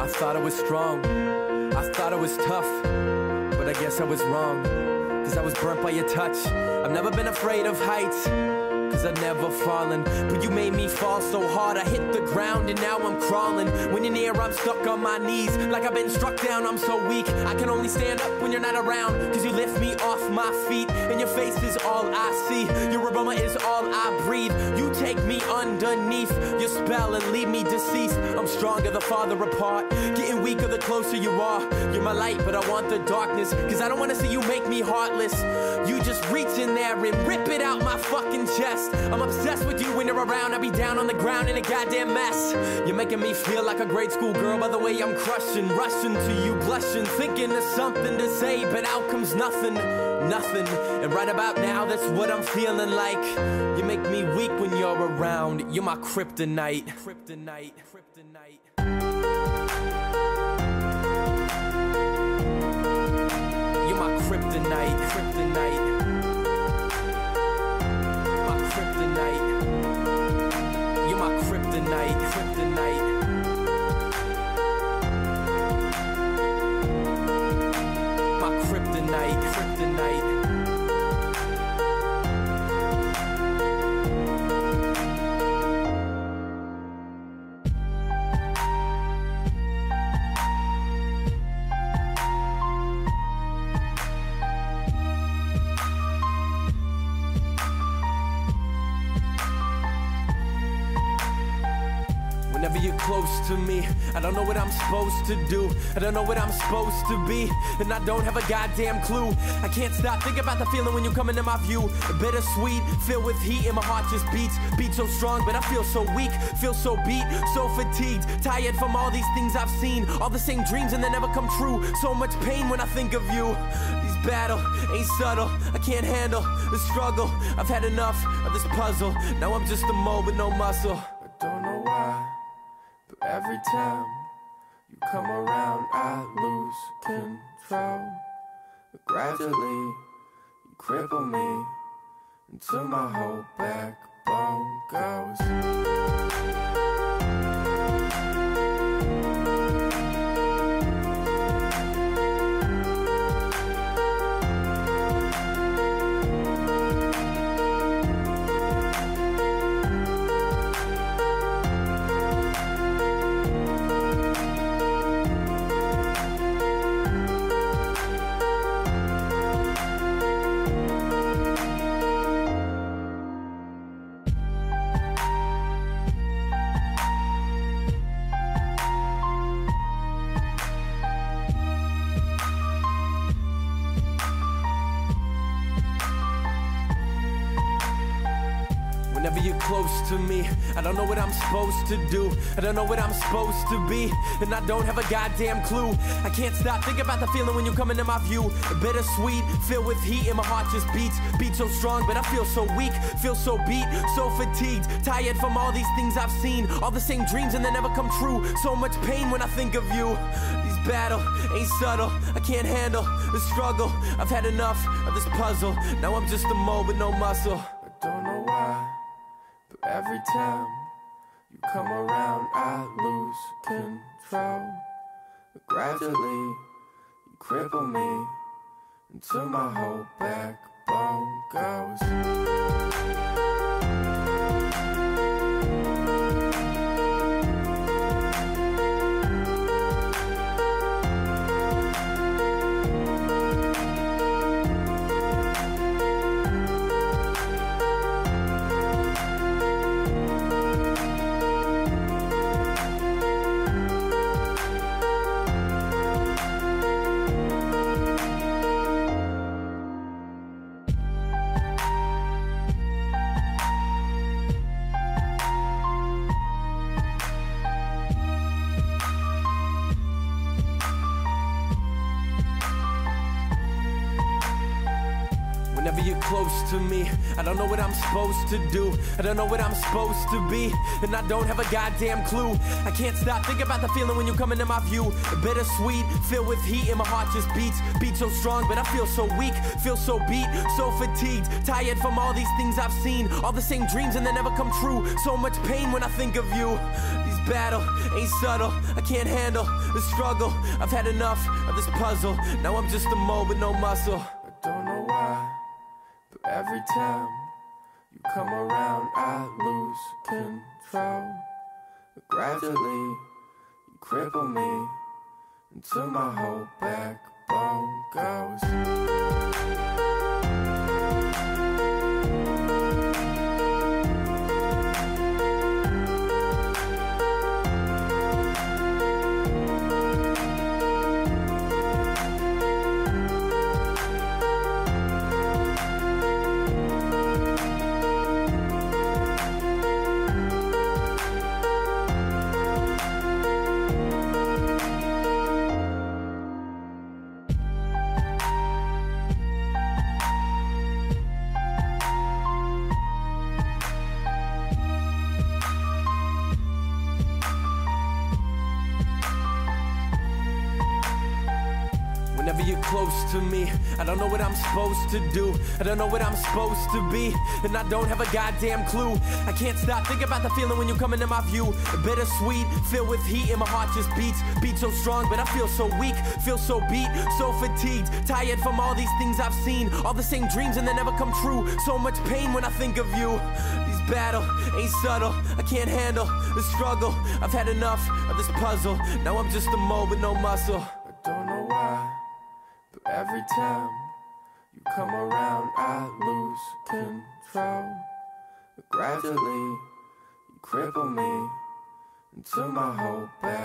I thought I was strong, I thought I was tough, but I guess I was wrong, cause I was burnt by your touch. I've never been afraid of heights, cause I've never fallen, but you made me fall so hard I hit the ground and now I'm crawling. When you're near I'm stuck on my knees, like I've been struck down, I'm so weak. I can only stand up when you're not around, cause you lift me off my feet, and your face is all I see, your aroma is all I breathe. You take me underneath your spell and leave me deceased. I'm stronger the farther apart, getting weaker the closer you are. You're my light but I want the darkness, cause I don't wanna see you make me heartless. You just reach in there and rip it out my fucking chest. I'm obsessed with you when you're around, I be down on the ground in a goddamn mess. You're making me feel like a grade school girl by the way I'm crushing, rushing to you, blushing, thinking of something to say, but out comes nothing, nothing. And right about now, that's what I'm feeling like. You make me weak when you're around, you're my kryptonite. Kryptonite, kryptonite. You're my kryptonite, kryptonite. You're my kryptonite, kryptonite. My kryptonite, kryptonite. Whenever you're close to me, I don't know what I'm supposed to do, I don't know what I'm supposed to be, and I don't have a goddamn clue. I can't stop thinking about the feeling when you come into my view. Bittersweet, filled with heat, and my heart just beats so strong, but I feel so weak, feel so beat, so fatigued, tired from all these things I've seen, all the same dreams and they never come true. So much pain when I think of you. These battles ain't subtle, I can't handle the struggle. I've had enough of this puzzle, now I'm just a mole with no muscle. I don't know why, but every time you come around I lose control. But gradually you cripple me until my whole backbone goes. Whenever you're close to me, I don't know what I'm supposed to do, I don't know what I'm supposed to be, and I don't have a goddamn clue. I can't stop thinking about the feeling when you come into my view. Bittersweet, filled with heat, and my heart just beats so strong, but I feel so weak, feel so beat, so fatigued, tired from all these things I've seen, all the same dreams and they never come true. So much pain when I think of you. These battles ain't subtle, I can't handle the struggle. I've had enough of this puzzle, now I'm just a mole with no muscle. I don't know why, but every time you come around I lose control. But gradually you cripple me until my whole backbone goes. Whenever you're close to me, I don't know what I'm supposed to do. I don't know what I'm supposed to be, and I don't have a goddamn clue. I can't stop thinking about the feeling when you come into my view. Bittersweet, filled with heat, and my heart just beats so strong, but I feel so weak, feel so beat, so fatigued, tired from all these things I've seen, all the same dreams and they never come true. So much pain when I think of you. These battles ain't subtle, I can't handle the struggle. I've had enough of this puzzle. Now I'm just a mole with no muscle. I don't know why, but every time you come around, I lose control. But gradually, you cripple me until my whole backbone goes. Whenever you're close to me, I don't know what I'm supposed to do. I don't know what I'm supposed to be, and I don't have a goddamn clue. I can't stop thinking about the feeling when you come into my view. Bittersweet, filled with heat, and my heart just beats so strong, but I feel so weak, feel so beat, so fatigued, tired from all these things I've seen, all the same dreams and they never come true. So much pain when I think of you. These battles ain't subtle, I can't handle the struggle. I've had enough of this puzzle. Now I'm just a mole with no muscle. I don't know why, but every time you come around, I lose control. But gradually, you cripple me until my whole back